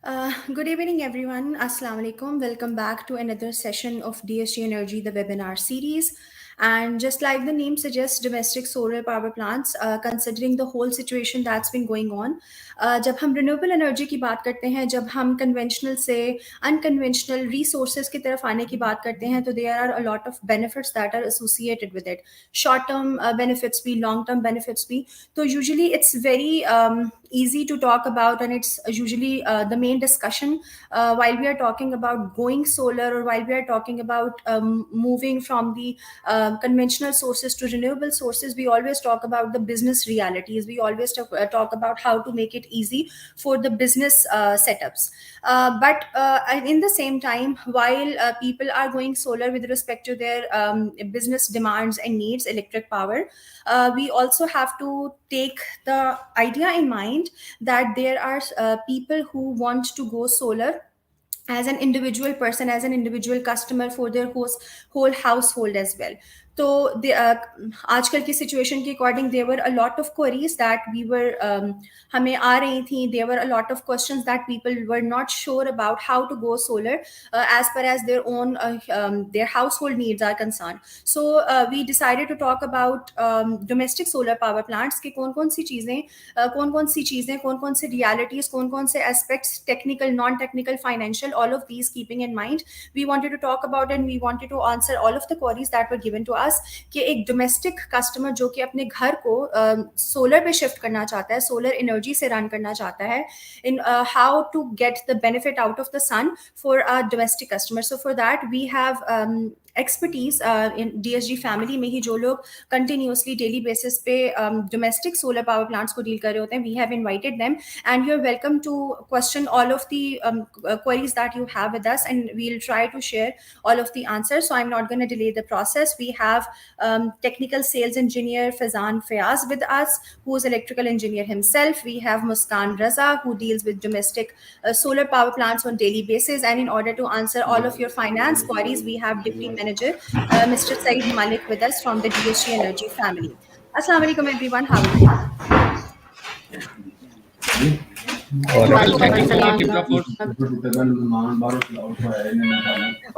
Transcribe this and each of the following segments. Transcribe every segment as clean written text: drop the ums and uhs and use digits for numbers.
Good evening, everyone. Assalamu alaikum. Welcome back to another session of DSG Energy, the webinar series. And just like the name suggests, domestic solar power plants, considering the whole situation that's been going on, जब हम renewable energy की बात करते हैं, जब हम conventional से unconventional resources की तरफ आने की बात करते हैं, तो there are a lot of benefits that are associated with it. Short-term benefits भी, long-term benefits भी. So usually it's very easy to talk about, and it's usually the main discussion while we are talking about going solar, or while we are talking about moving from the conventional sources to renewable sources. We always talk about the business realities. We always talk about how to make it easy for the business setups. But in the same time, while people are going solar with respect to their business demands and needs electric power, we also have to take the idea in mind that there are people who want to go solar as an individual person, as an individual customer for their whole household as well. तो आजकल की situation के according there were a lot of queries that we were हमें आ रही थी. There were a lot of questions that people were not sure about how to go solar as per as their own their household needs are concerned. So we decided to talk about domestic solar power plants कि कौन-कौन सी चीज़ें, कौन-कौन से realities, कौन-कौन से aspects, technical, non-technical, financial, all of these keeping in mind, we wanted to talk about, and we wanted to answer all of the queries that were given to us कि एक domestic customer जो कि अपने घर को solar पे shift करना चाहता है, solar energy से run करना चाहता है, in how to get the benefit out of the sun for a domestic customer. So for that we have expertise in DSG family में ही जो लोग continuously daily basis पे domestic solar power plants को deal कर रहे होते हैं. We have invited them, and you're welcome to question all of the queries that you have with us, and we'll try to share all of the answers. So I'm not going to delay the process. We have technical sales engineer Fazan Fayaz with us, who is electrical engineer himself. We have Muskan Raza, who deals with domestic solar power plants on daily basis. And in order to answer all of your finance queries, we have Deputy Manager Mr. Saeed Malik with us from the DSG Energy family. Assalamu alaikum, everyone. How are you? Well, thank you so much, Imra, for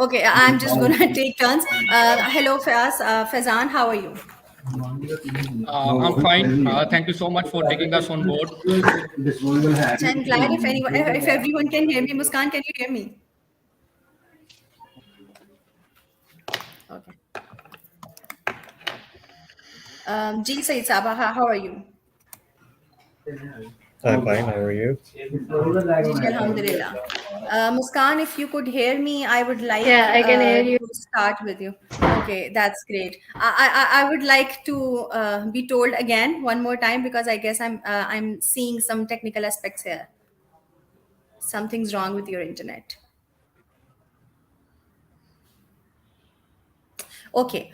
Okay, I'm just gonna take turns. Hello, Fazan, how are you? I'm fine. Thank you so much for taking us on board. I'm glad if everyone can hear me. Muskan, can you hear me? Okay. Ji Said Sabah, how are you? I'm fine. How are you? Alhamdulillah. Muskan, if you could hear me, I would like Yeah, I can hear you. to start with you. Okay, that's great. I would like to be told again one more time, because I guess I'm seeing some technical aspects here. Something's wrong with your internet. Okay.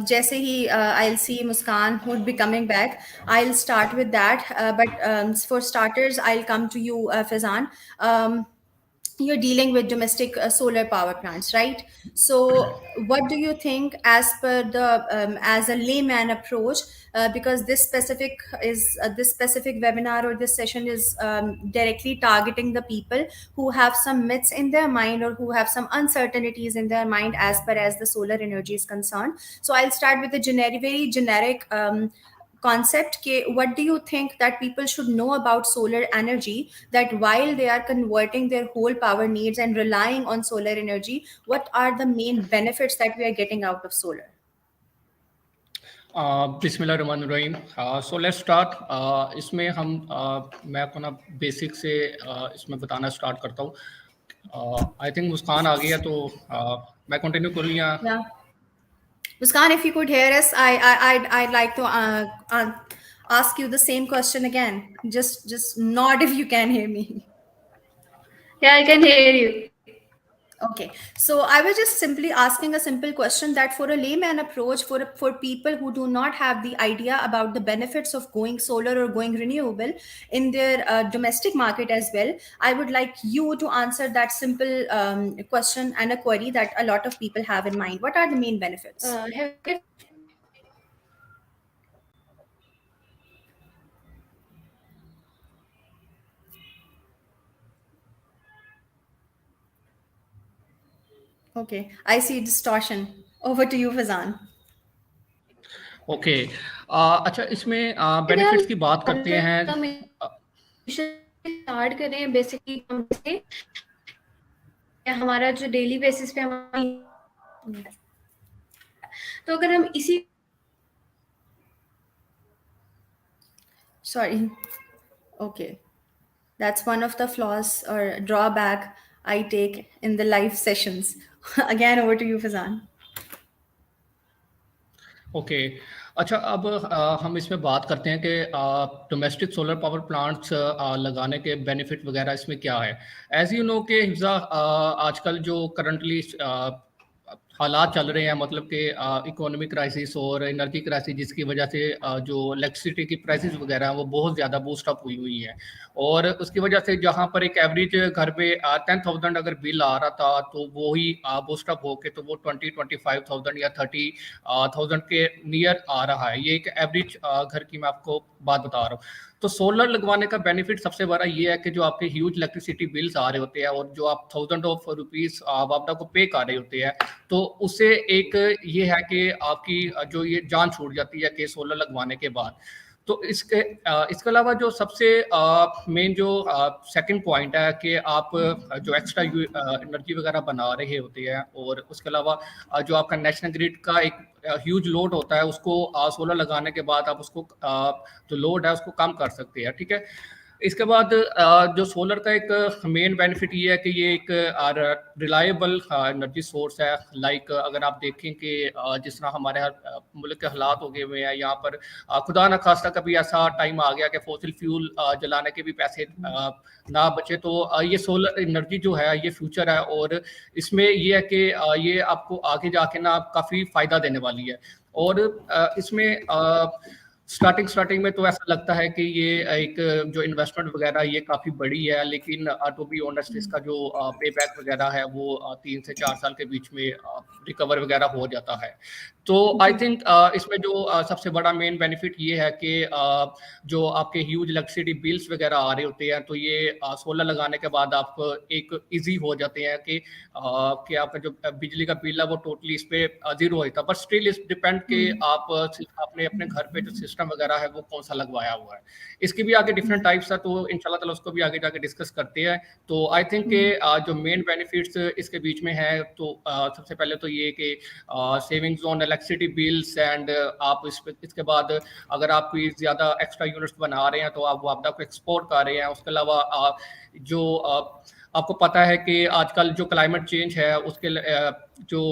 जैसे ही I'll see Muskan would be coming back. I'll start with that. But for starters, I'll come to you, Fazan. You're dealing with domestic solar power plants, right? So what do you think, as per the as a layman approach, because this specific webinar or this session is directly targeting the people who have some myths in their mind, or who have some uncertainties in their mind as per as the solar energy is concerned. So I'll start with a very generic concept. What do you think that people should know about solar energy, that while they are converting their whole power needs and relying on solar energy, what are the main benefits that we are getting out of solar? बिस्मिल्लाहिर्रहमानिर्रहीम. So let's start. इसमें मैं अपना basic से इसमें बताना start करता हूँ. I think मुस्कान आ गई है, तो मैं कंटिन्यू कर लिया. Yeah. Muskan, if you could hear us, I'd like to ask you the same question again. Just nod if you can hear me. Yeah, I can hear you. Okay, so I was just simply asking a simple question, that for a layman approach, for people who do not have the idea about the benefits of going solar or going renewable in their domestic market as well, I would like you to answer that simple question and a query that a lot of people have in mind. What are the main benefits? Have you Okay, I see distortion. Over to you, Fazan. Okay. अच्छा, इसमें क्या benefits की बात long करते हैं। Term start करें basically हम से हमारा जो डेली बेसिस पे हमारा तो अगर हम इसी Sorry. Okay. That's one of the flaws or drawback I take in the live sessions. Again, over to you, Fazan. Okay. अच्छा, अब हम इसमें बात करते हैं कि डोमेस्टिक सोलर पावर प्लांट्स लगाने के बेनिफिट वगैरह इसमें क्या है। एज यू नो कि हिफ्ज़ा, आजकल जो करंटली हालात चल रहे हैं, मतलब कि इकोनॉमिक क्राइसिस और एनर्जी क्राइसिस, जिसकी वजह से जो इलेक्ट्रिसिटी की प्राइसेस वगैरह हैं वो बहुत ज़्यादा बूस्ट अप हुई हुई हैं। और उसकी वजह से जहाँ पर एक एवरेज घर पे 10,000 अगर बिल आ रहा था, तो वो ही बूस्ट अप होके तो वो 20-25,000 या 30,000 के नियर आ रहा है। ये एक एवरेज घर की मैं आपको बात बता रहा हूँ। तो सोलर लगवाने का बेनिफिट सबसे बड़ा ये है कि जो आपके ह्यूज इलेक्ट्रिसिटी बिल्स आ रहे होते हैं और जो आप थाउजेंड ऑफ रुपीस आप आपदा को पे कर रहे होते हैं, तो उससे एक ये है कि आपकी जो ये जान छूट जाती है कि सोलर लगवाने के बाद। तो इसके अलावा जो सबसे मेन जो सेकंड पॉइंट है कि आप जो एक्स्ट्रा एनर्जी वगैरह बना रहे होते हैं, और उसके अलावा जो आपका नेशनल ग्रिड का एक ह्यूज लोड होता है, उसको सोलर लगाने के बाद आप उसको जो लोड है उसको कम कर सकते हैं। ठीक है। इसके बाद जो सोलर का एक मेन बेनिफिट ये है कि ये एक रिलायबल एनर्जी सोर्स है। लाइक अगर आप देखें कि जिस तरह हमारे मुल्क के हालात हो गए हुए हैं यहाँ पर, खुदा न खास्ता कभी ऐसा टाइम आ गया कि फॉसिल फ्यूल जलाने के भी पैसे ना बचे, तो ये सोलर एनर्जी जो है ये फ्यूचर है, और इसमें ये है कि ये आपको आगे जाके ना काफ़ी फ़ायदा देने वाली है। और इसमें स्टार्टिंग में तो ऐसा लगता है कि ये एक जो इन्वेस्टमेंट वगैरह ये काफ़ी बड़ी है, लेकिन टू बी ऑनेस्ट इसका जो पे बैक वगैरह है वो 3 से 4 साल के बीच में रिकवर वगैरह हो जाता है। तो आई जी। थिंक इसमें जो सबसे बड़ा मेन बेनिफिट ये है कि जो आपके ह्यूज इलेक्ट्रिसिटी बिल्स वगैरह आ रहे होते हैं, तो ये सोलर लगाने के बाद आप एक ईजी हो जाते हैं कि आपका जो बिजली का बिल है वो टोटली इस पे जीरो होता है। बट स्टिल इस डिपेंड कि आप आपने अपने घर पे जो सिस्टम वगैरह है वो कौन सा लगवाया हुआ है। इसकी भी आगे डिफरेंट टाइप्स है, तो इंशाल्लाह ताला उसको भी आगे जाके डिस्कस करते हैं। तो आई थिंक कि जो मेन बेनिफिट्स इसके बीच में है, तो सबसे पहले तो ये कि savings on electricity bills, and आप इसके बाद अगर आप कोई ज़्यादा एक्स्ट्रा यूनिट्स बना रहे हैं तो आप वो आपदा को एक्सपोर्ट कर रहे हैं। उसके अलावा जो आपको पता है कि आजकल जो क्लाइमेट चेंज है उसके जो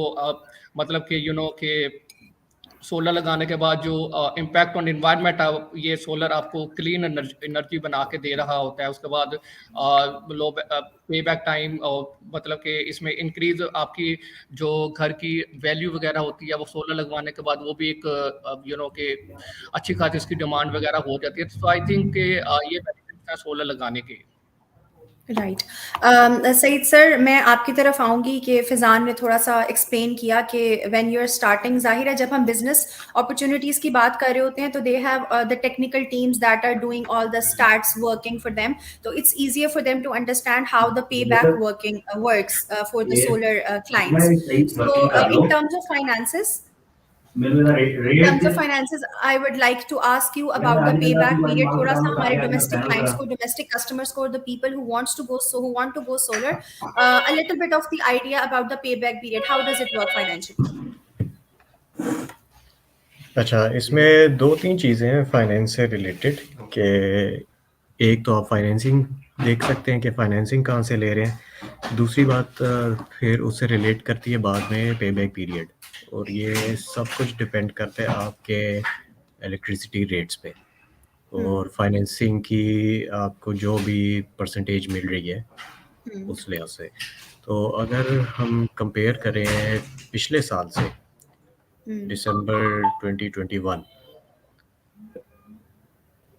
मतलब कि कि सोलर लगाने के बाद जो इम्पैक्ट ऑन इन्वायरमेंट है, ये सोलर आपको क्लीन एनर्जी बना के दे रहा होता है। उसके बाद लो पे बैक टाइम, और मतलब कि इसमें इंक्रीज आपकी जो घर की वैल्यू वगैरह होती है वो सोलर लगवाने के बाद वो भी एक कि अच्छी खासी इसकी डिमांड वगैरह हो जाती है। तो आई थिंक कि ये बेनिफिट्स हैं सोलर लगाने के। राइट। सईद सर, मैं आपकी तरफ आऊँगी कि फ़िज़ान ने थोड़ा सा एक्सप्लेन किया कि व्हेन यू आर स्टार्टिंग, ज़ाहिर है जब हम बिजनेस अपॉर्चुनिटीज़ की बात कर रहे होते हैं तो they have the technical teams that are doing all the stats working for them, तो it's easier for them to understand how the pay back working works for the ये सोलर मैं क्लाइंट्स। सही सो वर्किंग कर लो। In terms of finances, मेरे मेरा in rate terms of finances, I would like to ask you मैं about the आज मेरा payback तुम्हारी period. मांग थोड़ा काम सा बता हमारे के आज मैं domestic फैन clients करा को, domestic customers को, the people who wants to go, so who want to go solar, a little bit of the idea about the payback period. How does it work financially? अच्छा, इसमें 2-3 चीज़ें हैं finance से related कि एक तो आप फाइनेंसिंग देख सकते हैं कि फाइनेंसिंग कहाँ से ले रहे हैं। दूसरी बात फिर उससे रिलेट करती है बाद में पेबैक पीरियड, और ये सब कुछ डिपेंड करता है आपके इलेक्ट्रिसिटी रेट्स पे और फाइनेंसिंग की आपको जो भी परसेंटेज मिल रही है उस लिहाज से। तो अगर हम कंपेयर करें पिछले साल से, दिसंबर 2021,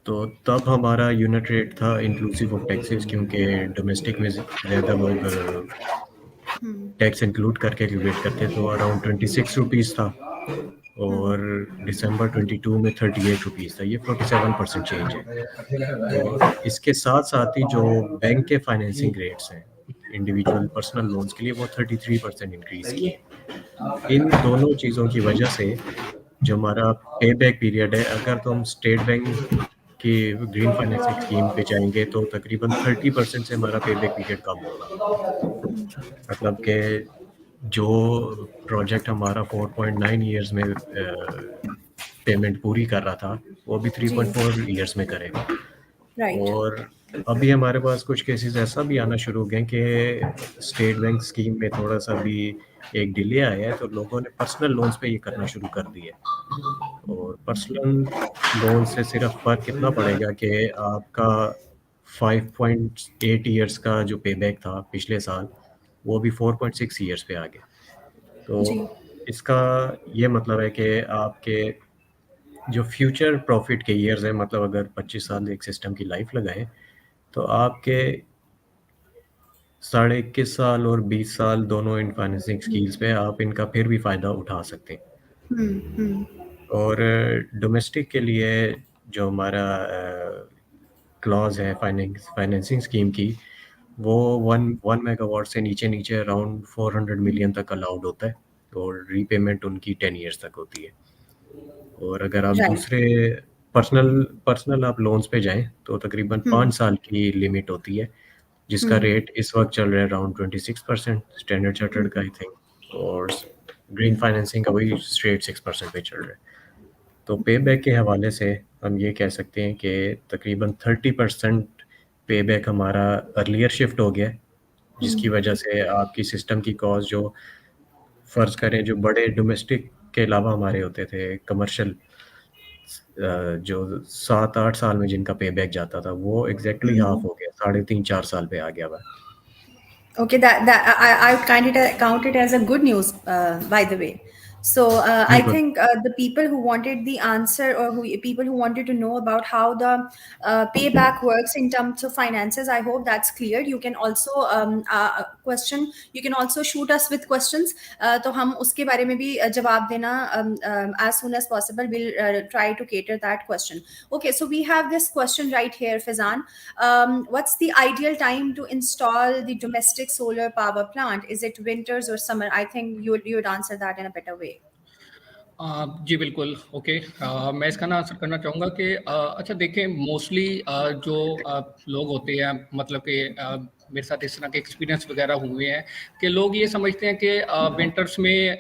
तो तब हमारा यूनिट रेट था इंक्लूसिव ऑफ टैक्सेस, क्योंकि डोमेस्टिक में ज़्यादा लोग टैक्स इंक्लूड करके कैलकुलेट करते, तो अराउंड 26 रुपीज़ था, और दिसंबर 22 में 38 रुपीज़ था। ये 47% चेंज है। और इसके साथ साथ ही जो बैंक के फाइनेंसिंग रेट्स हैं, इंडिविजुअल पर्सनल लोन्स के लिए वो 33% इंक्रीज किए। इन दोनों चीज़ों की वजह से जो हमारा पे बैक पीरियड है, अगर तो हम स्टेट बैंक की ग्रीन फाइनेंसिंग स्कीम पे जाएंगे तो तकरीबन 30% से हमारा पे बैक पीरियड कम होगा। मतलब कि जो प्रोजेक्ट हमारा 4.9 ईयर्स में पेमेंट पूरी कर रहा था, वो अभी जी 3.4 ईयर्स में करेगा। राइट और अभी हमारे पास कुछ केसेस ऐसा भी आना शुरू हो गए कि स्टेट बैंक स्कीम में थोड़ा सा भी एक डिले आया है, तो लोगों ने पर्सनल लोन्स पे ये करना शुरू कर दिया। और पर्सनल लोन से सिर्फ फ़र्क कितना पड़ेगा कि आपका 5.8 ईयर्स का जो पे बैक था पिछले साल, वो भी 4.6 ईयर्स पे आ गया। तो जी इसका ये मतलब है कि आपके जो फ्यूचर प्रॉफिट के ईयर्स हैं, मतलब अगर 25 साल एक सिस्टम की लाइफ लगाएं, तो आपके 21.5 साल और 20 साल दोनों इन फाइनेंसिंग स्कीम्स पे आप इनका फिर भी फ़ायदा उठा सकते हैं। हम्म। और डोमेस्टिक के लिए जो हमारा क्लॉज है फाइनेंसिंग स्कीम की, वो वन मेगावाट से नीचे नीचे अराउंड 400 मिलियन तक अलाउड होता है, और रीपेमेंट उनकी 10 ईयर्स तक होती है। और अगर आप राइट दूसरे पर्सनल पर्सनल आप लोन्स पे जाएं तो तकरीबन 5 साल की लिमिट होती है, जिसका हम्म रेट इस वक्त चल रहा है अराउंड 26%, स्टैंडर्ड चार्टर्ड का आई थिंक, और ग्रीन फाइनेंसिंग का वही स्ट्रेट 6% पे चल रहा है। तो पे बैक के हवाले से हम ये कह सकते हैं कि तकरीबन 30% पे बैक हमारा अर्लियर शिफ्ट हो गया है, जिसकी वजह से आपकी सिस्टम की कॉस्ट जो फ़र्ज़ करें जो बड़े डोमेस्टिक के अलावा हमारे होते थे कमर्शियल, जो 7-8 साल में जिनका पे बैक जाता था, वो एग्जैक्टली हाफ हो गया, 3.5-4 साल पे आ गया हुआ है। Okay, I would count it as a good news, by the way. So I बिल्कुल। think the people who wanted the answer, or who people who wanted to know about how the payback works in terms of finances, I hope that's clear. You can also question. You can also shoot us with questions. तो हम उसके बारे में भी जवाब देना as soon as possible. We'll try to cater that question. Okay, so we have this question right here, Fizan. What's the ideal time to install the domestic solar power plant? Is it winters or summer? I think you would answer that in a better way. जी बिल्कुल, okay. मैं इसका ना answer करना चाहूँगा कि अच्छा देखें, mostly जो लोग होते हैं, मतलब कि मेरे साथ इस तरह के एक्सपीरियंस वगैरह हुए हैं कि लोग ये समझते हैं कि विंटर्स में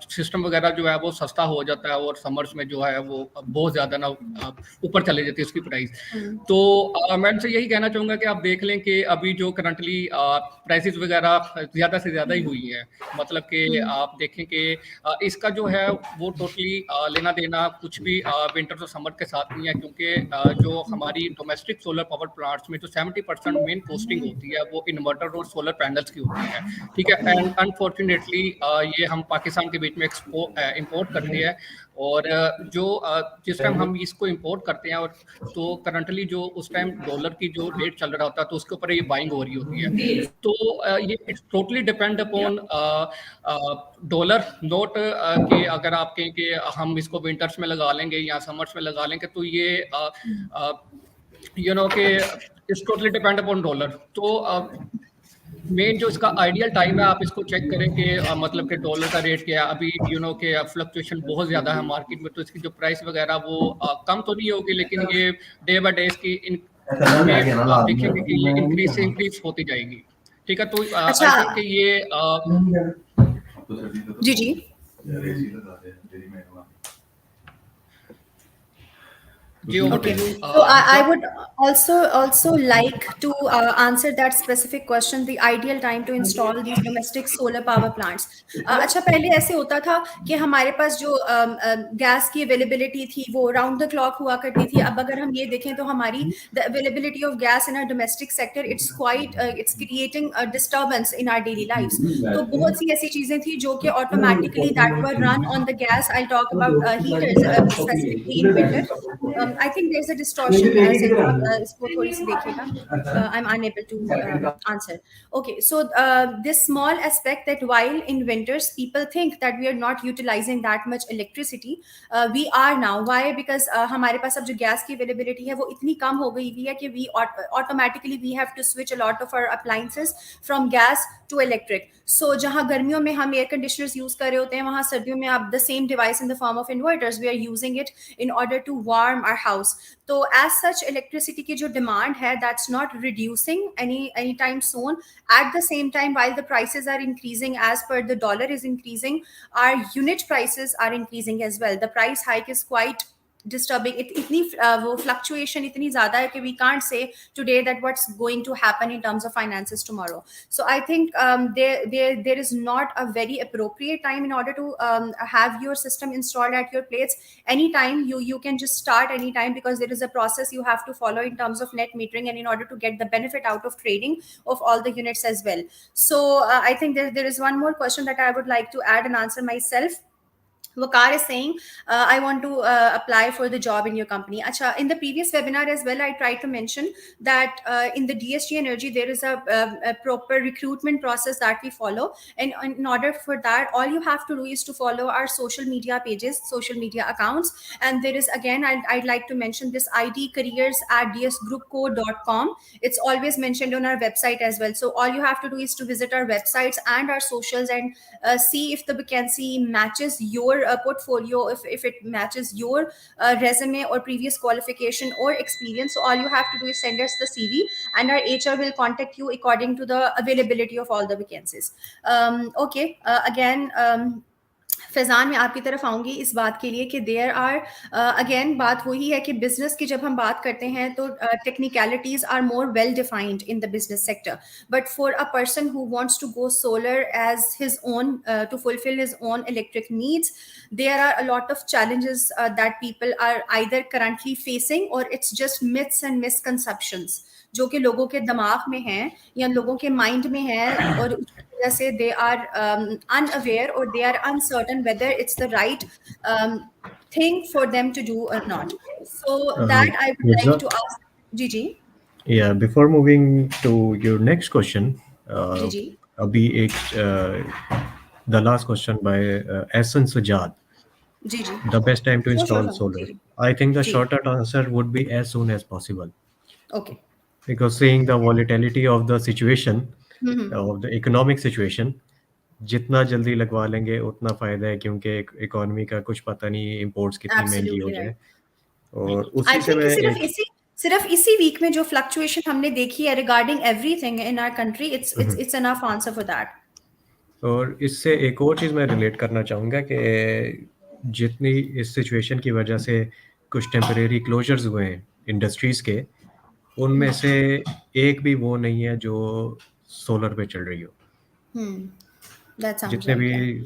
सिस्टम वगैरह जो है वो सस्ता हो जाता है, और समर्स में जो है वो बहुत ज़्यादा ना ऊपर चले जाती है उसकी प्राइस। तो मैं उनसे यही कहना चाहूँगा कि आप देख लें कि अभी जो करंटली प्राइसेस वगैरह ज़्यादा से ज़्यादा ही हुई हैं। मतलब कि आप देखें कि इसका जो है वो टोटली लेना देना कुछ भी विंटर और समर के साथ नहीं है, क्योंकि जो हमारी डोमेस्टिक सोलर पावर प्लांट्स में जो 70% मेन कॉस्टिंग होती है वो इन्वर्टर और सोलर पैनल्स की होती है। ठीक है, एंड अनफॉर्चुनेटली ये हम पाकिस्तान के बीच में इंपोर्ट करते हैं, और जिस टाइम हम इसको इंपोर्ट करते हैं, और तो करंटली जो उस टाइम डॉलर की जो रेट चल रहा होता है, तो उसके ऊपर ये बाइंग हो रही होती है। तो ये it's totally depend upon dollar, note कि अगर आप कहें कि हम इसको विंटर्स में लगा लेंगे या समर्स में लगा लेंगे, तो ये यू नो कि it's totally depend upon dollar. तो मेन जो इसका आइडियल टाइम है, आप इसको चेक करें कि मतलब कि डॉलर का रेट क्या है अभी, कि फ्लक्चुएशन बहुत ज़्यादा है मार्केट में, तो इसकी जो प्राइस वगैरह वो कम तो नहीं होगी, लेकिन ये डे बाय डे इसकी में आप देखेंगे कि ये इंक्रीज से इंक्रीज होती जाएगी। ठीक है, तो आई अच्छा थिंक कि ये जी जी जी over to Okay, you so I Hamza। would also like to answer that specific question, the ideal time to install these domestic solar power plants. अच्छा, पहले ऐसे होता था कि हमारे पास जो गैस की अवेलेबिलिटी थी वो राउंड द क्लॉक हुआ करती थी। अब अगर हम ये देखें तो हमारी the availability of gas in our domestic sector, it's creating disturbance in our daily lifes. तो बहुत सी ऐसी चीजें थी जो कि automatically that were run on the gas. I talk about heaters specifically in winter, I think there's a distortion. Sayyiba, इसको थोड़ी सी देखिएगा. I'm unable to answer. Okay, so this small aspect that while in winters people think that we are not utilizing that much electricity, we are now. Why? Because हमारे पास अब जो gas की availability है वो इतनी कम हो गई हुई है कि we automatically we have to switch a lot of our appliances from gas to electric. So जहाँ गर्मियों में हम air conditioners use कर रहे होते हैं, वहाँ सर्दियों में आप the same device in the form of inverters, we are using it in order to warm our house. So as such, electricity की जो demand है, that's not reducing anytime soon. At the same time, while the prices are increasing as per the dollar is increasing, our unit prices are increasing as well. The price hike is quite disturbing. इतनी वो fluctuation इतनी ज़्यादा है कि we can't say today that what's going to happen in terms of finances tomorrow. So I think there is not a very appropriate time in order to have your system installed at your place. Anytime you can just start anytime, because there is a process you have to follow in terms of net metering and in order to get the benefit out of trading of all the units as well. So I think there is one more question that I would like to add and answer myself. Wakar is saying, I want to apply for the job in your company. Acha, in the previous webinar as well, I tried to mention that in the DSG Energy, there is a proper recruitment process that we follow. And in order for that, all you have to do is to follow our social media pages, social media accounts. And there is, again, I'd like to mention this ID careers@dsgroupco.com. It's always mentioned on our website as well. So all you have to do is to visit our websites and our socials and see if the vacancy matches your portfolio, if it matches your resume or previous qualification or experience. So all you have to do is send us the CV, and our HR will contact you according to the availability of all the vacancies. Okay, again, Faizan, मैं आपकी तरफ आऊँगी इस बात के लिए कि there are again बात वही है कि बिज़नेस की जब हम बात करते हैं तो technicalities are more well defined in the business sector, but for a person who wants to go solar as his own to fulfil his own electric needs, there are a lot of challenges that people are either currently facing और it's just myths and misconceptions जो कि लोगों के दिमाग में हैं या लोगों के माइंड में है, और उसकी वजह से they are unaware or they are uncertain whether it's the right thing for them to do or not. So that I would like Mirza, to ask. Gigi. yeah, before moving to your next question, Gigi. अभी the last question by Ehsan Sajad. Gigi. The best time to Sure, install sure. solar. Gigi. I think the Gigi. shorter answer would be as soon as possible. Okay. Because seeing the volatility of the situation, Mm-hmm. of the economic situation, जितना जल्दी लगवा लेंगे उतना फायदा है, क्योंकि economy का कुछ पता नहीं, इंपोर्ट्स कितनी महंगी हो Absolutely जाए. right. और I उसी से think कि मैं एक सिर्फ इसी वीक में जो फ्लक्चुएशन हमने देखी है regarding everything in our country, it's enough answer for that. और इससे एक और चीज़ मैं रिलेट करना चाहूँगा कि जितनी इस सिचुएशन की वजह से कुछ टेम्परेरी क्लोजर्स हुए हैं इंडस्ट्रीज़ के, उनमें से एक भी वो नहीं है जो सोलर पे चल रही हो. That sounds जितने right, भी yeah.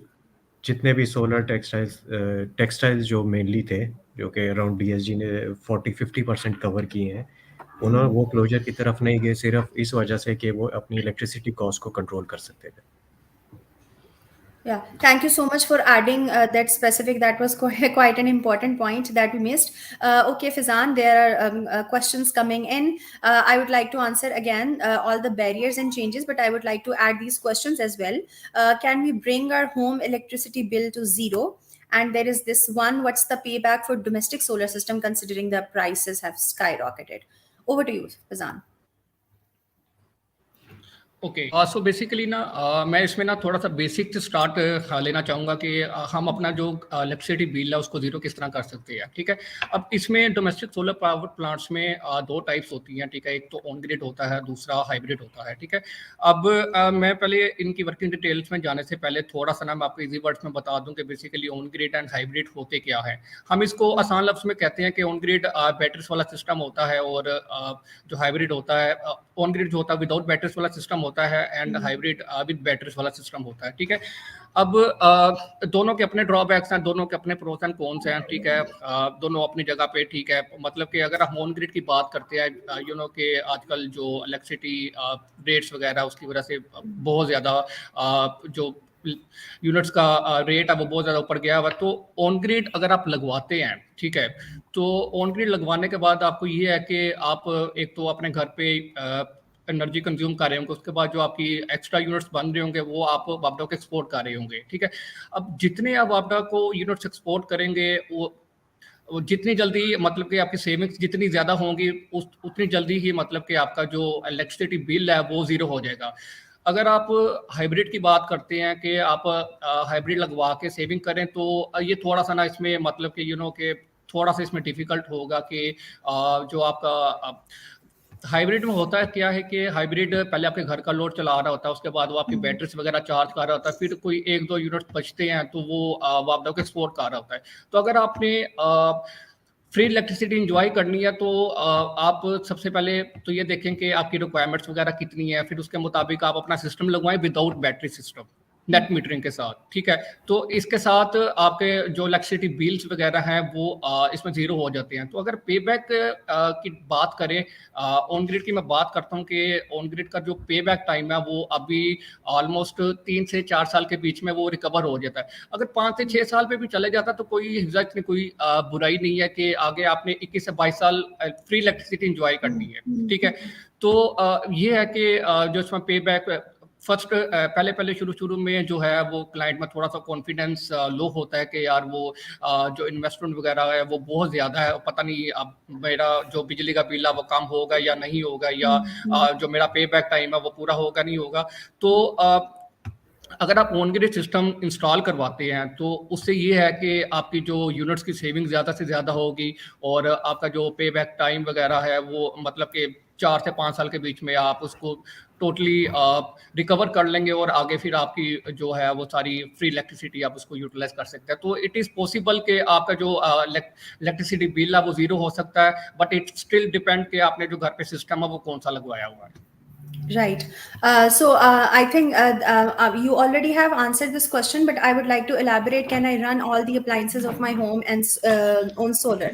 जितने भी सोलर टेक्सटाइल्स जो मेनली थे, जो कि अराउंड डीएसजी ने 40-50% कवर किए हैं, उन्होंने वो क्लोजर की तरफ नहीं गए सिर्फ इस वजह से कि वो अपनी इलेक्ट्रिसिटी कॉस्ट को कंट्रोल कर सकते थे. Yeah, thank you so much for adding that specific. That was quite an important point that we missed. Okay, Fizan, there are questions coming in. I would like to answer again all the barriers and changes, but I would like to add these questions as well. Can we bring our home electricity bill to zero? And there is this one, what's the payback for domestic solar system considering the prices have skyrocketed? Over to you, Fizan. Okay, so basically ना मैं इसमें ना थोड़ा सा basic से start लेना चाहूँगा कि हम अपना जो इलेक्ट्रिसिटी बिल है उसको जीरो किस तरह कर सकते हैं. ठीक है, अब इसमें डोमेस्टिक सोलर पावर प्लांट्स में दो टाइप्स होती हैं. ठीक है, एक तो ऑन ग्रिड होता है, दूसरा हाइब्रिड होता है. ठीक है, अब मैं पहले इनकी वर्किंग डिटेल्स में जाने से पहले थोड़ा सा ना मैं आपको इजी वर्ड्स में बता दूं कि basically on grid and hybrid होते क्या है. हम इसको आसान लफ्ज में कहते हैं कि ऑन ग्रिड बैटरीज वाला सिस्टम होता है, और जो हाइब्रिड होता है, ऑन ग्रिड जो होता है विदाउट बैटरीज वाला सिस्टम होता है, एंड हाइब्रिड विद बैटरीज वाला सिस्टम होता है. ठीक है, अब दोनों के अपने ड्रॉबैक्स हैं, दोनों के अपने प्रोस एंड कॉन्स हैं. ठीक है, दोनों अपनी जगह पे. ठीक है, मतलब कि अगर हम ऑन ग्रिड की बात करते हैं, यू नो कि आजकल जो इलेक्ट्रिसिटी रेट्स वगैरह उसकी वजह से बहुत ज़्यादा जो यूनिट्स का रेट है वो बहुत ज़्यादा ऊपर गया हुआ। तो ऑन ग्रिड अगर आप लगवाते हैं, ठीक है, तो ऑन ग्रिड लगवाने के बाद आपको ये है कि आप एक तो अपने घर पे एनर्जी कंज्यूम कर रहे होंगे, उसके बाद जो आपकी एक्स्ट्रा यूनिट्स बन रहे होंगे वो आप वापडा को एक्सपोर्ट कर रहे होंगे, ठीक है। अब जितने आप वापडा को यूनिट्स एक्सपोर्ट करेंगे वो जितनी जल्दी मतलब कि आपकी सेविंग्स जितनी ज़्यादा होंगी उतनी जल्दी ही मतलब कि आपका जो इलेक्ट्रिसिटी बिल है वो ज़ीरो हो जाएगा। अगर आप हाइब्रिड की बात करते हैं कि आप हाइब्रिड लगवा के सेविंग करें, तो ये थोड़ा सा ना इसमें मतलब कि कि थोड़ा सा इसमें डिफिकल्ट होगा कि जो आपका हाइब्रिड में होता है क्या है कि हाइब्रिड पहले आपके घर का लोड चला रहा होता है, उसके बाद वो आपकी बैटरीज वगैरह चार्ज कर रहा होता है, फिर कोई 1-2 यूनिट बचते हैं तो वो वापडा को एक्सपोर्ट कर रहा होता है। तो अगर आपने फ्री इलेक्ट्रिसिटी इंजॉय करनी है तो आप सबसे पहले तो ये देखें कि आपकी रिक्वायरमेंट्स वगैरह कितनी है, फिर उसके मुताबिक आप अपना सिस्टम लगवाएं without battery system, net metering के साथ, ठीक है। तो इसके साथ आपके जो इलेक्ट्रिसिटी बिल्स वगैरह हैं वो इसमें ज़ीरो हो जाते हैं। तो अगर पे बैक की बात करें, ऑन ग्रिड की मैं बात करता हूँ कि ऑन ग्रिड का जो पे बैक टाइम है वो अभी ऑलमोस्ट 3 से 4 साल के बीच में वो रिकवर हो जाता है। अगर 5 से 6 साल पे भी चले जाता तो कोई हिजक नहीं, कोई बुराई नहीं है कि आगे आपने 21 से 22 साल फ्री इलेक्ट्रिसिटी इंजॉय करनी है, ठीक है। तो ये है कि जो इसमें पे बैक फर्स्ट पहले शुरू में जो है वो क्लाइंट में थोड़ा सा कॉन्फिडेंस लो होता है कि यार वो जो इन्वेस्टमेंट वगैरह है वो बहुत ज़्यादा है, पता नहीं अब मेरा जो बिजली का बिल है वो कम होगा या नहीं होगा, या जो मेरा पे बैक टाइम है वो पूरा होगा नहीं होगा। तो अगर आप ऑन ग्रिड सिस्टम इंस्टॉल करवाते हैं तो उससे ये है कि आपकी जो यूनिट्स की सेविंग ज़्यादा से ज़्यादा होगी, और आपका जो पे बैक टाइम वगैरह है वो मतलब कि 4 से 5 साल के बीच में आप उसको टोटली रिकवर कर लेंगे, और आगे फिर आपकी जो है वो सारी फ्री इलेक्ट्रिसिटी आप उसको यूटिलाइज कर सकते हैं। तो इट इज़ पॉसिबल कि आपका जो इलेक्ट्रिसिटी बिल है वो ज़ीरो हो सकता है, बट इट स्टिल डिपेंड कि आपने जो घर पे सिस्टम है वो कौन सा लगवाया हुआ है। Right. I think you already have answered this question, but I would like to elaborate. Can I run all the appliances of my home and on solar?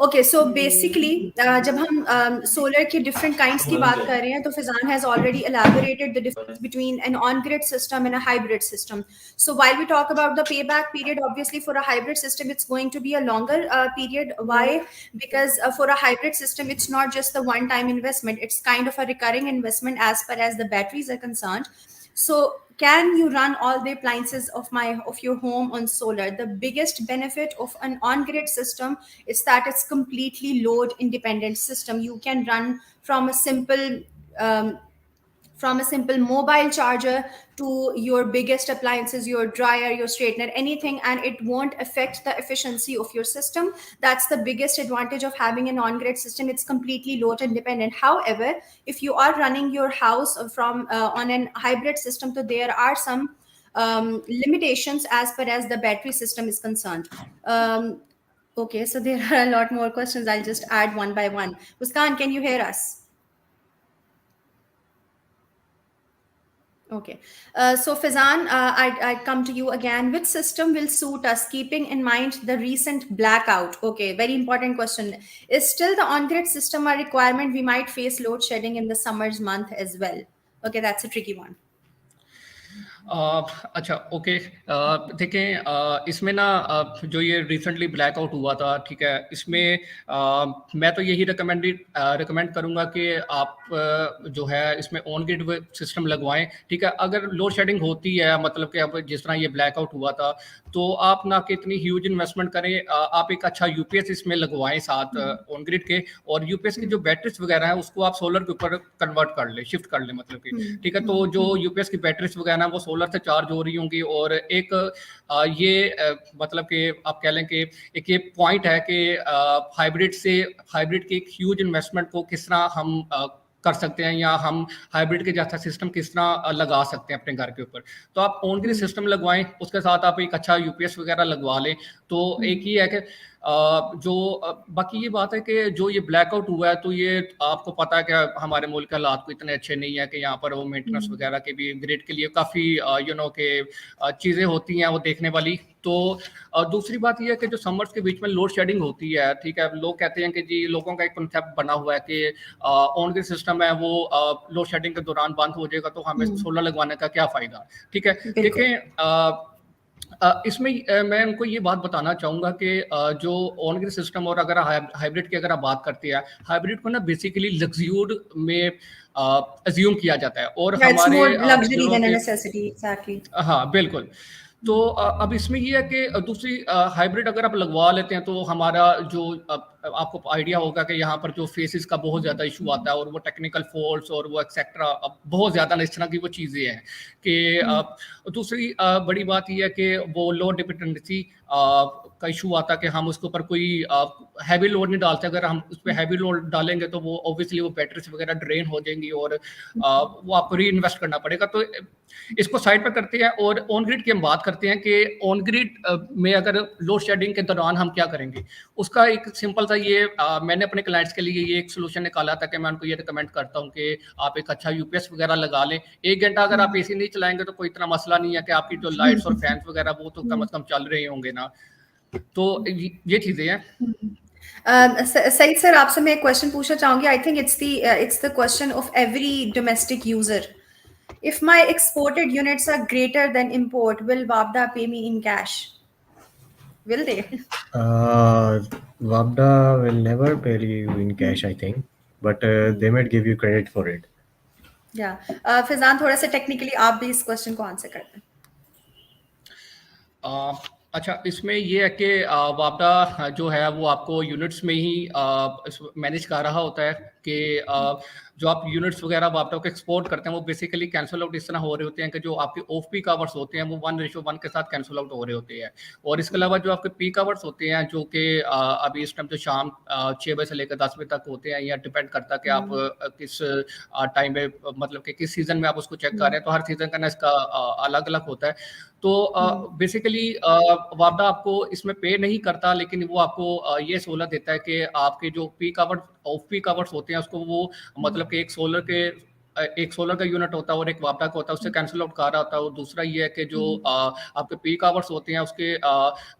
Okay, so basically, जब हम solar के different kinds की बात कर रहे हैं, तो Fizan has already elaborated the difference between an on-grid system and a hybrid system. So while we talk about the payback period, obviously for a hybrid system, it's going to be a longer period. Why? Because for a hybrid system, it's not just the one-time investment; it's kind of a recurring investment as far as the batteries are concerned. So can you run all the appliances of your home on solar? The biggest benefit of an on-grid system is that it's completely load independent system. You can run from a um, simple mobile charger to your biggest appliances, your dryer, your straightener, anything, and it won't affect the efficiency of your system. That's the biggest advantage of having an on-grid system. It's completely load independent. However, if you are running your house from on an hybrid system, so there are some limitations as far as the battery system is concerned. Okay, so there are a lot more questions. I'll just add one by one. Muskan, can you hear us? Okay. So Fizan, I come to you again. Which system will suit us, keeping in mind the recent blackout? Okay, very important question. Is still the on-grid system a requirement? We might face load shedding in the summer's month as well. Okay, that's a tricky one. अच्छा, okay. देखें, इसमें ना जो ये recently blackout हुआ था, ठीक है, इसमें मैं तो यही रिकमेंड करूंगा कि आप जो है इसमें ऑन ग्रिड सिस्टम लगवाएं, ठीक है। अगर लोड शेडिंग होती है, मतलब कि अब जिस तरह ये ब्लैकआउट हुआ था, तो आप ना कि इतनी ह्यूज इन्वेस्टमेंट करें, आप एक अच्छा यूपीएस इसमें लगवाएं साथ ऑन ग्रिड के, और यूपीएस की जो बैटरीज वगैरह है उसको आप सोलर के ऊपर कन्वर्ट कर ले, शिफ्ट कर ले, मतलब कि ठीक है। तो जो यूपीएस की बैटरीज वगैरह है वो सोलर से चार्ज हो रही होंगी, और एक मतलब कि आप कह लें कि एक ये पॉइंट है कि हाइब्रिड की एक ह्यूज इन्वेस्टमेंट को किस तरह हम कर सकते हैं, या हम हाइब्रिड के जैसा सिस्टम किस तरह लगा सकते हैं अपने घर के ऊपर। तो आप ऑन ग्रिड सिस्टम लगवाएं, उसके साथ आप एक अच्छा यूपीएस वगैरह लगवा लें। तो एक ही है कि बाकी ये बात है कि जो ये ब्लैकआउट हुआ है तो ये आपको पता है कि हमारे मुल्क के हालात को इतने अच्छे नहीं है कि यहाँ पर वो मेंटेनेंस वगैरह के भी ग्रिड के लिए काफ़ी के चीज़ें होती हैं वो देखने वाली। तो दूसरी बात ये है कि जो समर्स के बीच में लोड शेडिंग होती है, ठीक है, लोग कहते हैं कि जी लोगों का एक कॉन्सेप्ट बना हुआ है कि ऑन ग्रिड सिस्टम है वो लोड शेडिंग के दौरान बंद हो जाएगा तो हमें सोलर लगवाने का क्या फ़ायदा, ठीक है। बिल्कुल। देखें इसमें मैं उनको ये बात बताना चाहूँगा कि जो ऑन ग्रिड सिस्टम और अगर हाइब्रिड की अगर आप बात करते हैं, हाइब्रिड को ना बेसिकली लग्ज़्यूर में अज़्यूम किया जाता है और Yeah, it's हमारे more luxury बुज़ुर्गों than a के necessity. Exactly. हाँ, बिल्कुल। तो अब इसमें ये है कि दूसरी हाइब्रिड अगर आप लगवा लेते हैं तो हमारा जो आपको आइडिया होगा कि यहाँ पर जो फेसेस का बहुत ज़्यादा इशू आता है और वो टेक्निकल फॉल्ट्स और वो एक्सेट्रा बहुत ज़्यादा इस तरह की वो चीज़ें हैं कि दूसरी बड़ी बात ये है कि वो लोड डिपेंडेंसी का इशू आता है कि हम उसके ऊपर कोई हैवी लोड नहीं डालते। अगर हम उस पर हैवी लोड डालेंगे तो वो ऑब्वियसली वो बैटरीज वगैरह ड्रेन हो जाएंगी और वो आपको री इन्वेस्ट करना पड़ेगा। तो इसको साइड पर करते हैं और ऑन ग्रिड की हम बात करते हैं कि ऑन ग्रिड में अगर लोड शेडिंग के दौरान हम क्या करेंगे। उसका एक सिंपल सा ये मैंने अपने क्लाइंट्स के लिए ये एक सोल्यूशन निकाला था कि मैं उनको ये रिकमेंड करता हूँ कि आप एक अच्छा यूपीएस वगैरह लगा लें। 1 घंटा अगर आप एसी नहीं चलाएंगे तो कोई इतना मसला नहीं है कि आपकी जो लाइट्स और फैंस वगैरह वो तो कम से कम चल रहे होंगे ना। तो ये चीजें हैं। सईद सर, आपसे मैं एक क्वेश्चन पूछना चाहूंगी। I think it's the question of every domestic user. If my exported units are greater than import, will WAPDA pay me in cash? Will they? WAPDA will never pay you in cash, I think, but they might give you credit for it. Yeah. Fizaan, थोड़ा सा technically आप भी इस question को answer कर दें। अच्छा, इसमें ये है कि वापडा जो है वो आपको यूनिट्स में ही मैनेज कर रहा होता है कि जो आप यूनिट्स वगैरह वापडा को एक्सपोर्ट करते हैं वो बेसिकली कैंसिल आउट इस तरह हो रहे होते हैं कि जो आपके ऑफ पीक आवर्स होते हैं वो 1:1 के साथ कैंसिल आउट हो रहे होते हैं। और इसके अलावा जो आपके पीक आवर्स होते हैं जो कि अभी इस टाइम तो शाम 6 बजे से लेकर 10 बजे तक होते हैं, या डिपेंड करता है कि आप किस टाइम में मतलब कि किस सीजन में आप उसको चेक कर रहे हैं। तो हर सीजन का ना इसका अलग अलग होता है। तो बेसिकली वापडा आपको इसमें पे नहीं करता, लेकिन वो आपको ये सहूलत देता है कि आपके जो peak hours off peak hours होते हैं उसको वो मतलब कि एक सोलर का यूनिट होता है और एक वापडा का होता है, उससे कैंसिल आउट कर रहा होता है। और दूसरा ये है कि जो आपके पीक आवर्स होते हैं उसके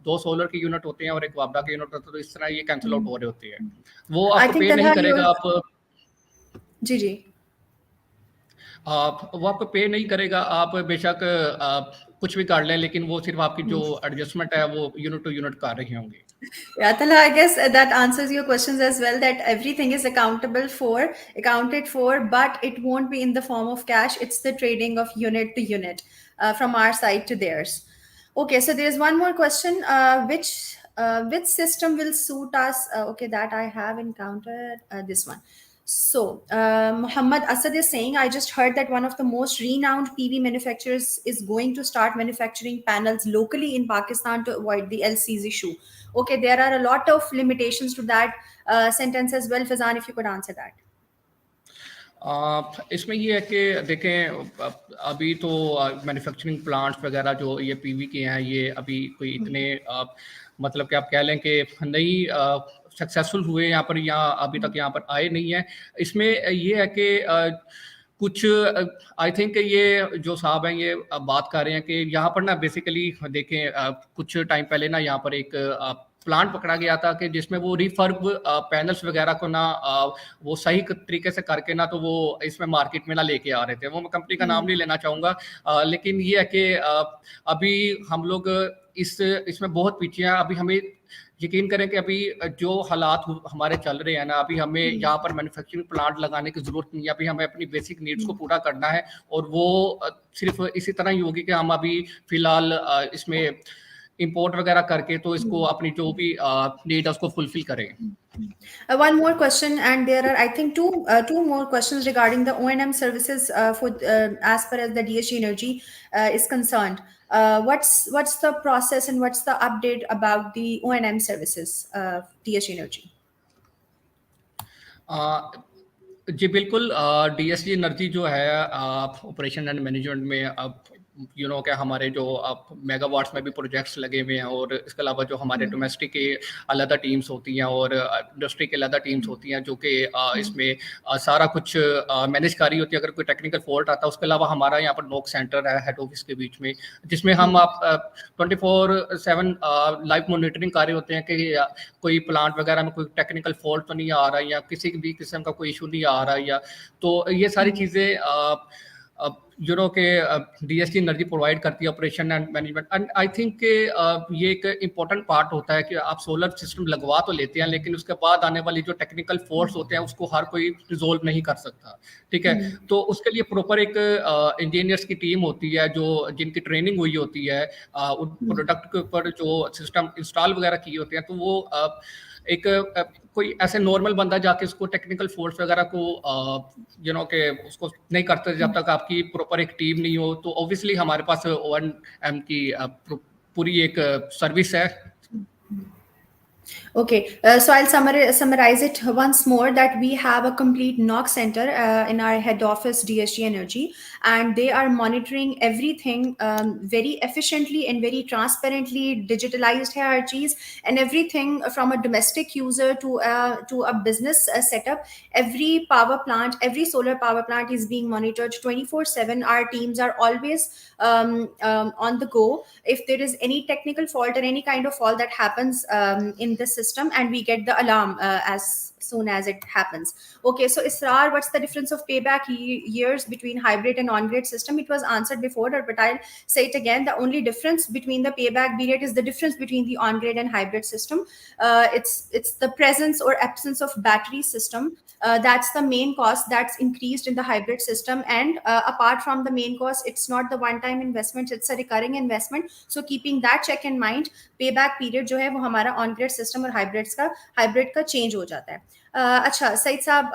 2 सोलर के यूनिट होते हैं और एक वापडा के यूनिट होता है। तो इस तरह ये कैंसिल आउट हो रहे होते हैं। वो आई आपको थिंक पे नहीं तलहा करेगा। जी जी। वो आपको पे नहीं करेगा। आप बेशक कुछ भी कर लें, लेकिन वो सिर्फ आपकी जो एडजस्टमेंट है वो यूनिट टू यूनिट कर रहे होंगे। Yeah, Talha, I guess that answers your questions as well, that everything is accounted for, but it won't be in the form of cash. It's the trading of unit to unit from our side to theirs. Okay, so there's one more question. Which system will suit us? Okay, that I have encountered this one. So, Muhammad Asad is saying, I just heard that one of the most renowned PV manufacturers is going to start manufacturing panels locally in Pakistan to avoid the LC's issue. Okay, there are a lot of limitations to that sentence as well. Fazan, if you could answer that. इसमें ये है कि देखें अभी तो manufacturing plants वगैरह जो ये पीवी के हैं ये अभी कोई इतने मतलब कि आप कह लें कि नहीं सक्सेसफुल हुए यहाँ पर, यहाँ अभी तक यहाँ पर आए नहीं है। इसमें ये है कि कुछ आई थिंक ये जो साहब हैं ये बात कर रहे हैं कि यहाँ पर ना बेसिकली देखें कुछ टाइम पहले ना यहाँ पर एक प्लांट पकड़ा गया था कि जिसमें वो रिफर्ब पैनल्स वगैरह को ना वो सही तरीके से करके ना तो वो इसमें मार्केट में ना लेके आ रहे थे। वो मैं कंपनी का नाम नहीं लेना चाहूँगा, लेकिन ये है कि अभी हम लोग इसमें बहुत पीछे हैं। अभी हमें यकीन करें कि अभी जो हालात हमारे चल रहे हैं ना, अभी हमें यहाँ पर मैन्युफैक्चरिंग प्लांट लगाने की जरूरत नहीं है। अभी हमें अपनी बेसिक नीड्स को पूरा करना है और वो सिर्फ इसी तरह ही होगी कि हम अभी फिलहाल इसमें इंपोर्ट वगैरह करके तो इसको अपनी जो भी नीड है उसको फुलफिल करें। One more question, and there are, I think, two more questions regarding the O&M services for as far as the DSG Energy is concerned. What's the process and what's the update about the O&M services, DSG Energy? जी बिल्कुल, DSG energy जो है operation and management में अब कि हमारे जो अब megawatts में भी प्रोजेक्ट्स लगे हुए हैं, और इसके अलावा जो हमारे डोमेस्टिक के अलग टीम्स होती हैं और इंडस्ट्री के अलग टीम्स होती हैं जो कि इसमें सारा कुछ मैनेज कर रही होती है अगर कोई टेक्निकल फॉल्ट आता है। उसके अलावा हमारा यहाँ पर नोक सेंटर है हेड ऑफिस के बीच में, जिसमें हम आप 24/7 लाइव मॉनिटरिंग कर रहे होते हैं कि कोई प्लांट वगैरह में कोई टेक्निकल फॉल्ट तो नहीं आ रहा, या किसी भी किस्म का कोई इशू नहीं आ रहा, या तो ये सारी चीज़ें के डीएसटी एनर्जी प्रोवाइड करती है, operation and management. And I think कि ये एक इम्पोर्टेंट पार्ट होता है कि आप सोलर सिस्टम लगवा तो लेते हैं, लेकिन उसके बाद आने वाली जो टेक्निकल फॉल्ट्स होते हैं उसको हर कोई रिजोल्व नहीं कर सकता, ठीक है। तो उसके लिए प्रॉपर एक इंजीनियर्स की टीम होती है जो जिनकी ट्रेनिंग हुई होती है उन प्रोडक्ट के ऊपर जो सिस्टम इंस्टॉल वगैरह किए होते हैं। तो वो एक कोई ऐसे नॉर्मल बंदा जाके उसको टेक्निकल फॉल्ट्स वगैरह को के उसको नहीं करते जब तक आपकी प्रॉपर एक टीम नहीं हो। तो ऑब्वियसली हमारे पास ONM की पूरी एक सर्विस है। Okay, so I'll summarize it once more that we have a complete knock center in our head office, DSG Energy, and they are monitoring everything very efficiently and very transparently, digitalized hierarchies, and everything from a domestic user to a business setup. Every power plant, every solar power plant is being monitored 24/7. Our teams are always on the go. If there is any technical fault or any kind of fault that happens in the system, and we get the alarm as soon as it happens. Okay, so Israr, what's the difference of payback years between hybrid and on-grid system? It was answered before, but I'll say it again. The only difference between the payback period is the difference between the on-grid and hybrid system. It's the presence or absence of battery system. That's the main cost that's increased in the hybrid system. And apart from the main cost, it's not the one-time investment, it's a recurring investment. So keeping that check in mind, payback period जो है वो हमारा on grid system और hybrid का change हो जाता है। अच्छा सईद साहब,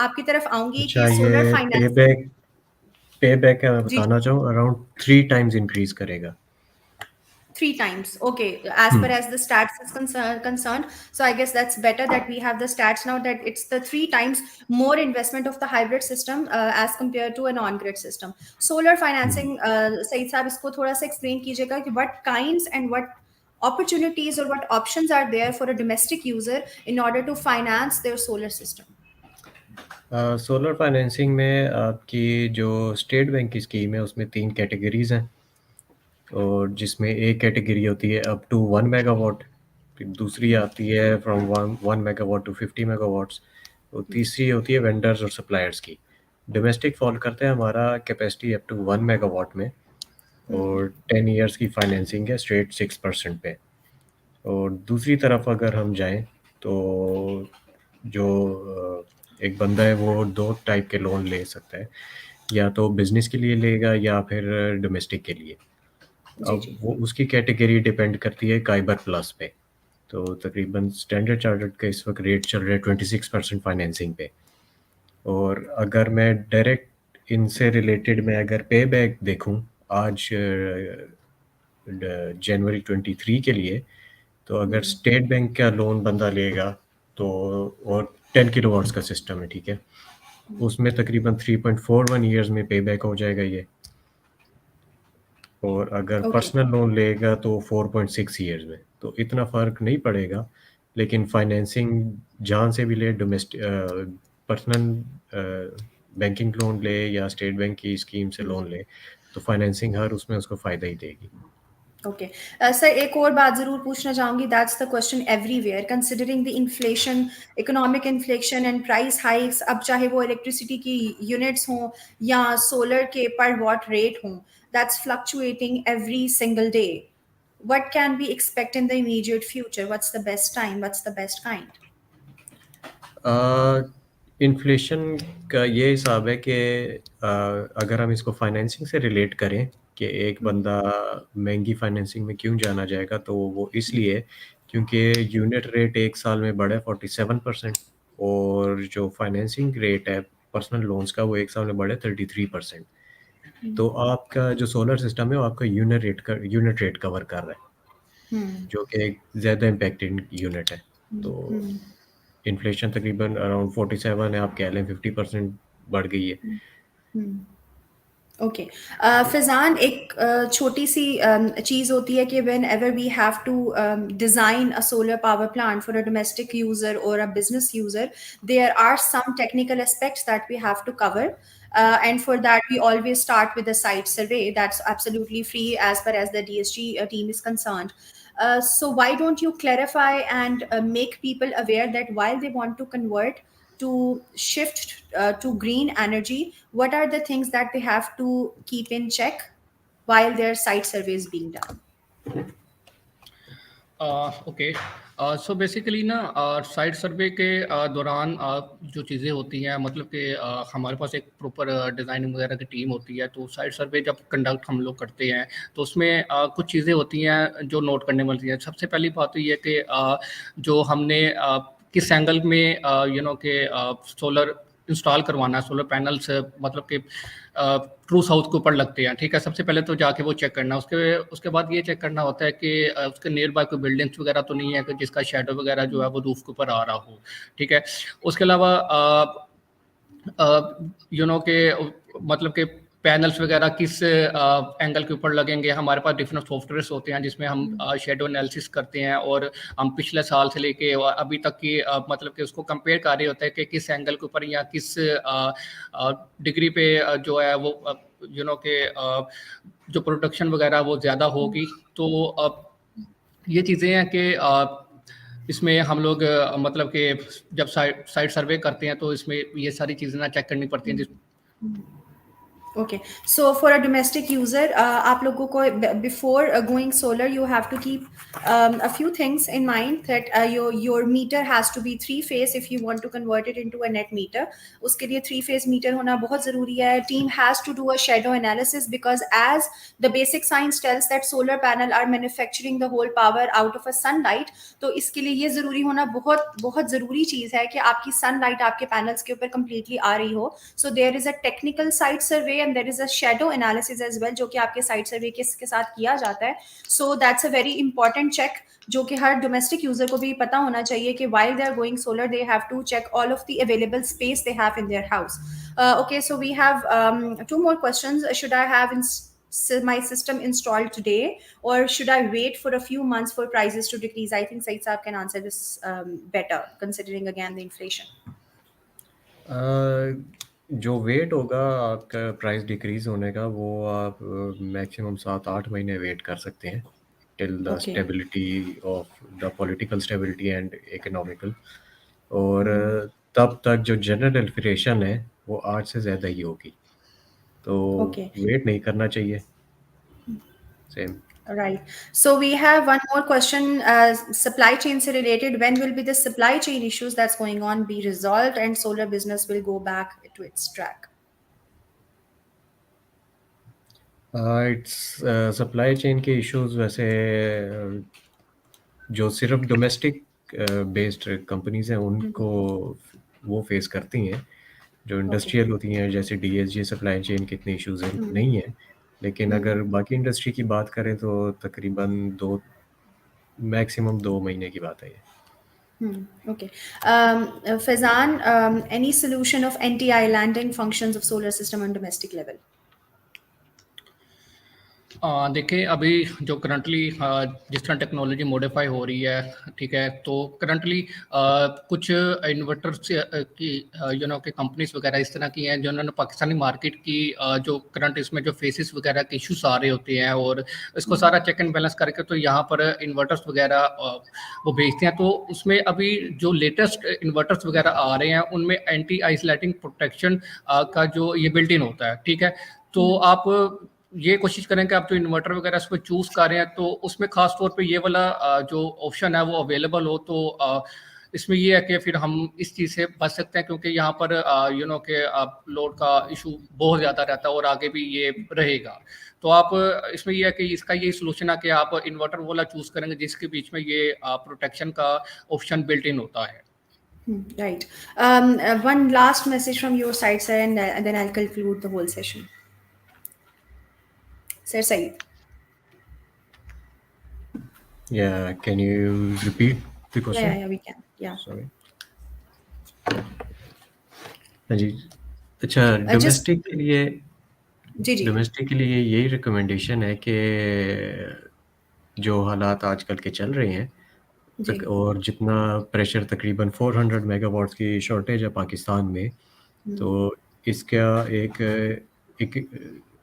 आपकी तरफ आऊंगी अच्छा, कि सोलर ये फाइनेंस। पे बैक का मैं जी, बताना चाहूँ अराउंड 3 टाइम्स इंक्रीज करेगा। 3 times. Okay, as per as the stats is concerned. So I guess that's better that we have the stats now that it's the 3 times more investment of the hybrid system as compared to an on-grid system. Solar financing, Saeed साहब इसको थोड़ा सा explain कीजिएगा कि what kinds and what opportunities or what options are there for a domestic user in order to finance their solar system. Solar financing में आपकी जो state bank की स्कीम है उसमें 3 कैटेगरीज हैं, और जिसमें एक कैटेगरी होती है अप टू 1 मेगावाट, फिर दूसरी आती है फ्रॉम 1 मेगावाट टू 50 मेगावाट्स, और तीसरी होती है वेंडर्स और सप्लायर्स की। डोमेस्टिक फॉल करता है हमारा कैपेसिटी अप टू 1 मेगावाट में, और 10 इयर्स की फाइनेंसिंग है स्ट्रेट 6% पे। और दूसरी तरफ अगर हम जाएं तो जो एक बंदा है वो 2 टाइप के लोन ले सकता है, या तो बिजनेस के लिए लेगा या फिर डोमेस्टिक के लिए। जी अब जी। वो उसकी कैटेगरी डिपेंड करती है काइबर प्लस पे। तो तकरीबन स्टैंडर्ड चार्टर्ड का इस वक्त रेट चल रहा है 26% फाइनेंसिंग पे। और अगर मैं डायरेक्ट इनसे रिलेटेड मैं अगर पे बैक देखूँ आज जनवरी 23 के लिए, तो अगर स्टेट बैंक का लोन बंदा लेगा तो, और 10 किलोवाट्स का सिस्टम है, ठीक है, उसमें तकरीबन 3.41 ईयर्स में पे बैक हो जाएगा ये। और अगर ओके पर्सनल लोन लेगा तो 4.6 ईयर्स में। तो इतना फ़र्क नहीं पड़ेगा, लेकिन फाइनेंसिंग जहाँ से भी ले, डोमेस्टिक पर्सनल बैंकिंग लोन ले या स्टेट बैंक की स्कीम से लोन ले, तो फाइनेंसिंग हर उसमें उसको फ़ायदा ही देगी। ओके सर, एक और बात जरूर पूछना चाहूंगी, that's the question everywhere considering the inflation, economic inflation and price hikes. अब चाहे वो इलेक्ट्रिसिटी की यूनिट्स हों या सोलर के पर वॉट रेट हों, that's fluctuating every single day. what can we expect in the immediate future? What's the best time? What's the best kind? Inflation का ये हिसाब है कि अगर हम इसको फाइनेंसिंग से रिलेट करें कि एक बंदा महंगी फाइनेंसिंग में क्यों जाना जाएगा, तो वो इसलिए क्योंकि यूनिट रेट एक साल में बढ़ा है 47%, और जो फाइनेंसिंग रेट है पर्सनल लोन्स का वो एक साल में बढ़ा है 33%। तो आपका जो सोलर सिस्टम है वो आपका यूनिट रेट कवर कर रहा है, जो कि एक ज़्यादा इम्पैक्टेड यूनिट है। तो इन्फ्लेशन तकरीबन अराउंड 47 है, आप कह लें 50% बढ़ गई है। ओके। फिजान, एक छोटी सी चीज़ होती है कि whenever we have to design a solar power plant for a domestic user और a business user, there are some technical aspects that we have to cover. And for that, we always start with a site survey. That's absolutely free as far as the DSG team is concerned. So why don't you clarify and make people aware that while they want to convert to shift to green energy, what are the things that they have to keep in check while their site survey is being done? Okay. So basically ना site सर्वे के दौरान जो चीज़ें होती हैं, मतलब कि हमारे पास एक प्रॉपर डिज़ाइनिंग वगैरह की टीम होती है। तो साइट सर्वे जब कंडक्ट हम लोग करते हैं तो उसमें कुछ चीज़ें होती हैं जो नोट करने वाली हैं। सबसे पहली बात तो ये है कि जो हमने किस एंगल में के सोलर इंस्टॉल करवाना है, सोलर पैनल्स मतलब कि ट्रू साउथ के ऊपर लगते हैं, ठीक है। सबसे पहले तो जाके वो चेक करना, उसके उसके बाद ये चेक करना होता है कि उसके नियर बाय कोई बिल्डिंग्स वगैरह तो नहीं है कि जिसका शेडो वगैरह जो है वो रूफ के ऊपर आ रहा हो, ठीक है। उसके अलावा के मतलब के पैनल्स वगैरह किस एंगल के ऊपर लगेंगे। हमारे पास डिफरेंट सॉफ्टवेयर्स होते हैं जिसमें हम शेडो एनालिसिस करते हैं और हम पिछले साल से लेके अभी तक की मतलब कि उसको कंपेयर कर रहे होते हैं कि किस एंगल के ऊपर या किस डिग्री पे जो है वो के जो प्रोडक्शन वगैरह वो ज़्यादा होगी। तो ये चीज़ें हैं कि इसमें हम लोग मतलब कि जब साइट सर्वे करते हैं तो इसमें ये सारी चीज़ें ना चेक करनी पड़ती हैं। Okay, so for a domestic user, आप लोगों को before going solar, you have to keep a few things in mind that your meter has to be three phase if you want to convert it into a net meter. उसके लिए three phase meter होना बहुत ज़रूरी है. Team has to do a shadow analysis because as the basic science tells that solar panel are manufacturing the whole power out of a sunlight. तो इसके लिए ये ज़रूरी होना बहुत बहुत ज़रूरी चीज़ है कि आपकी sunlight आपके panels के ऊपर completely आ रही हो. So there is a technical site survey and there is a shadow analysis as well जो कि आपके साइट सर्वे के साथ किया जाता है. So that's a very important check जो कि हर डोमेस्टिक यूजर को भी पता होना चाहिए कि while they are going solar they have to check all of the available space they have in their house. Okay, so we have two more questions. Should I have my system installed today or should I wait for a few months for prices to decrease? I think Said Saab can answer this better considering again the inflation. जो wait होगा आपका price decrease होने का, वो आप maximum 7-8 महीने wait कर सकते हैं till the Okay. Stability of the political stability and economical. और तब तक जो जनरल इन्फ्लेशन है वो 8 से ज़्यादा ही होगी, तो Okay. वेट नहीं करना चाहिए। Same. Right. So we have one more question, supply chain se related. When will be the supply chain issues that's going on be resolved and solar business will go back to its track? It's supply chain के issues वैसे जो सिर्फ domestic based companies हैं उनको वो face करती हैं। जो Okay. इंडस्ट्रियल होती हैं जैसे डीएसजी सप्लाई चेन के इतने इश्यूज नहीं हैं, लेकिन अगर बाकी इंडस्ट्री की बात करें तो तकरीबन 2 महीने की बात है ये। Okay. Faizan, any solution of anti-islanding functions of solar system on domestic level? देखिए अभी जो करंटली जिस तरह टेक्नोलॉजी मॉडिफाई हो रही है, ठीक है, तो करंटली कुछ इन्वर्टर्स की के कंपनीज वगैरह इस तरह की हैं जिन्होंने पाकिस्तानी मार्केट की जो करंट इसमें जो फेसिस वगैरह के इश्यूज आ रहे होते हैं और इसको सारा चेक एंड बैलेंस करके तो यहाँ पर इन्वर्टर्स वगैरह वो भेजते हैं। तो उसमें अभी जो लेटेस्ट इन्वर्टर्स वगैरह आ रहे हैं उनमें एंटी आइसोलेटिंग प्रोटेक्शन का जो ये बिल्ट इन होता है, ठीक है। तो आप ये कोशिश करें कि आप जो इन्वर्टर वगैरह इसको चूज कर रहे हैं तो उसमें खास तौर पे ये वाला जो ऑप्शन है वो अवेलेबल हो। तो इसमें ये है कि फिर हम इस चीज़ से बच सकते हैं क्योंकि यहाँ पर के लोड का इशू बहुत ज़्यादा रहता है और आगे भी ये रहेगा। तो आप इसमें ये है कि इसका ये सोल्यूशन है कि आप इन्वर्टर वाला चूज करेंगे जिसके बीच में ये प्रोटेक्शन का ऑप्शन बिल्ट इन होता है। Right. One last message from your side, sir, and then I'll conclude the whole session. Sir Saeed. Yeah, can you repeat the question? Yeah, we can. Yeah. Sorry. हाँ जी। अच्छा, Just domestic के लिए जी जी domestic के लिए यही recommendation है कि जो हालात आजकल के चल रहे हैं जी। और जितना प्रेशर तकरीबन 400 मेगावाट्स की शॉर्टेज है पाकिस्तान में, तो इसका एक एक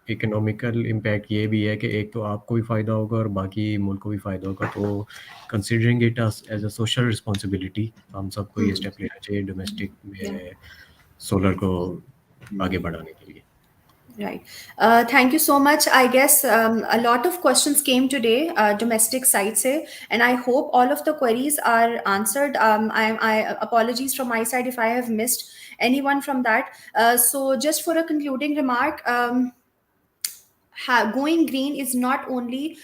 इकोनॉमिकल इम्पैक्ट ये भी है कि एक तो आपको भी फ़ायदा होगा और बाकी मुल्क को भी फ़ायदा होगा। तो considering it as a social responsibility हम सबको ये स्टेप लेना चाहिए डोमेस्टिक या में सोलर को आगे बढ़ाने के लिए। Right. Thank you so much. I guess a lot of questions came today, domestic side se, and I hope all of the queries are answered. I apologies from my side if I have missed anyone from that. So just for a concluding remark, going green is not only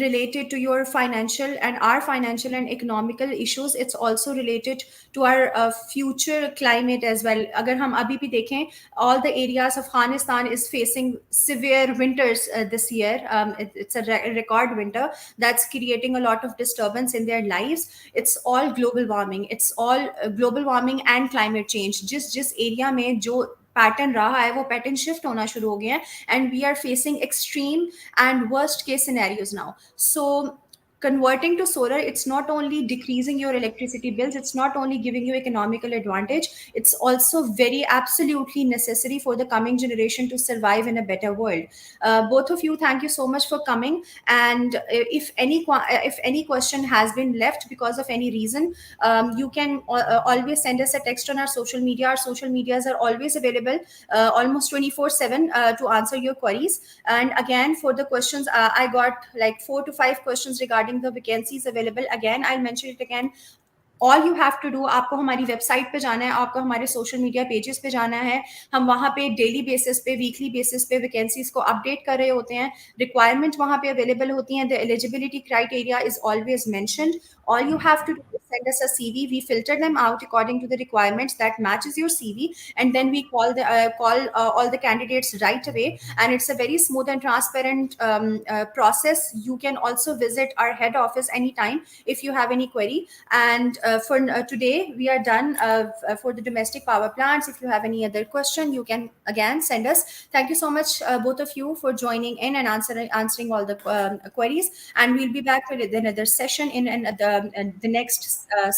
related to your financial and our financial and economical issues, it's also related to our future climate as well. Agar hum abhi bhi dekhein, all the areas of Afghanistan is facing severe winters this year. It's a record winter that's creating a lot of disturbance in their lives. It's all global warming, it's all global warming and climate change. Jis area mein jo pattern रहा है वो pattern shift होना शुरू हो गया है, and we are facing extreme and worst case scenarios now. So converting to solar, it's not only decreasing your electricity bills, it's not only giving you economical advantage, it's also very absolutely necessary for the coming generation to survive in a better world. Both of you, thank you so much for coming. And if any question has been left because of any reason, you can always send us a text on our social media. Our social medias are always available almost 24/7 to answer your queries. And again, for the questions, I got like 4 to 5 questions regarding the vacancies available. Again, I'll mention it again. All you have to do, आपको हमारी website पे जाना है, आपको हमारे social media pages पे जाना है. हम वहाँ पे डेली बेसिस पे, वीकली बेसिस पे वैकेंसीज को अपडेट कर रहे होते हैं. रिक्वायरमेंट वहाँ पे अवेलेबल होती हैं. The eligibility criteria is always mentioned. All you have to do is send us a CV. We filter them out according to the requirements that matches your CV, and then we call all the candidates right away. And it's a very smooth and transparent process. You can also visit our head office anytime if you have any query. And for today, we are done for the domestic power plants. If you have any other question, you can again send us. Thank you so much, both of you, for joining in and answering all the queries. And we'll be back with another session in the next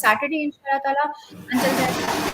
Saturday, inshallah. Until then.